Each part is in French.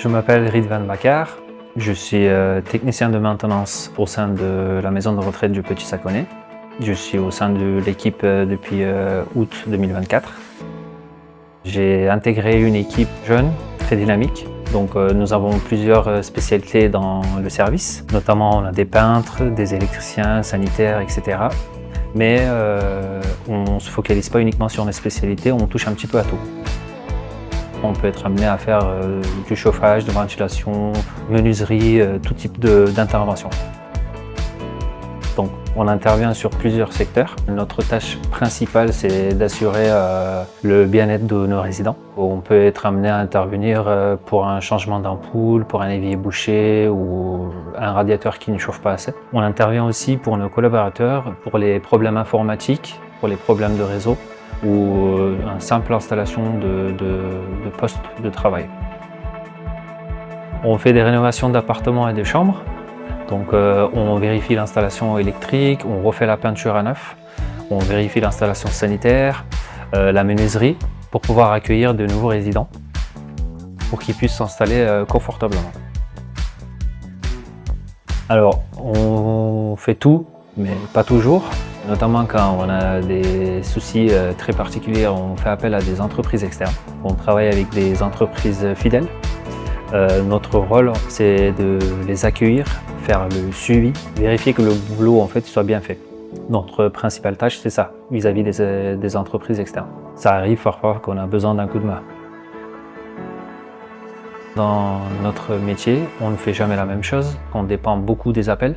Je m'appelle Ridvan Bakar, je suis technicien de maintenance au sein de la maison de retraite du Petit Saconnet. Je suis au sein de l'équipe depuis août 2024. J'ai intégré une équipe jeune, très dynamique. Donc nous avons plusieurs spécialités dans le service. Notamment on a des peintres, des électriciens, sanitaires, etc. Mais on ne se focalise pas uniquement sur les spécialités, on touche un petit peu à tout. On peut être amené à faire du chauffage, de ventilation, menuiserie, tout type d'intervention. Donc on intervient sur plusieurs secteurs. Notre tâche principale, c'est d'assurer le bien-être de nos résidents. On peut être amené à intervenir pour un changement d'ampoule, pour un évier bouché ou un radiateur qui ne chauffe pas assez. On intervient aussi pour nos collaborateurs, pour les problèmes informatiques, pour les problèmes de réseau ou une simple installation de poste de travail. On fait des rénovations d'appartements et de chambres. Donc on vérifie l'installation électrique, on refait la peinture à neuf, on vérifie l'installation sanitaire, la menuiserie pour pouvoir accueillir de nouveaux résidents pour qu'ils puissent s'installer confortablement. Alors on fait tout, mais pas toujours. Notamment quand on a des soucis très particuliers, on fait appel à des entreprises externes. On travaille avec des entreprises fidèles. Notre rôle, c'est de les accueillir, faire le suivi, vérifier que le boulot en fait soit bien fait. Notre principale tâche, c'est ça, vis-à-vis des entreprises externes. Ça arrive parfois qu'on a besoin d'un coup de main. Dans notre métier, on ne fait jamais la même chose. On dépend beaucoup des appels,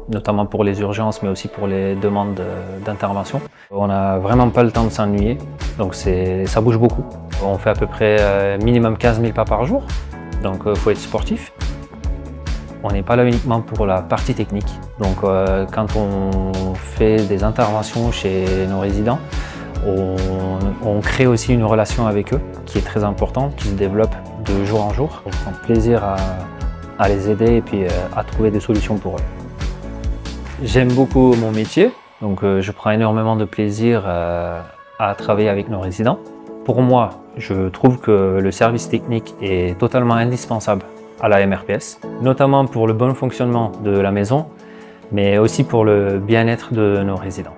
notamment pour les urgences, mais aussi pour les demandes d'intervention. On n'a vraiment pas le temps de s'ennuyer, donc ça bouge beaucoup. On fait à peu près minimum 15 000 pas par jour, donc il faut être sportif. On n'est pas là uniquement pour la partie technique, donc quand on fait des interventions chez nos résidents, on crée aussi une relation avec eux qui est très importante, qui se développe de jour en jour. On prend plaisir à les aider et puis à trouver des solutions pour eux. J'aime beaucoup mon métier, donc je prends énormément de plaisir à travailler avec nos résidents. Pour moi, je trouve que le service technique est totalement indispensable à la MRPS, notamment pour le bon fonctionnement de la maison, mais aussi pour le bien-être de nos résidents.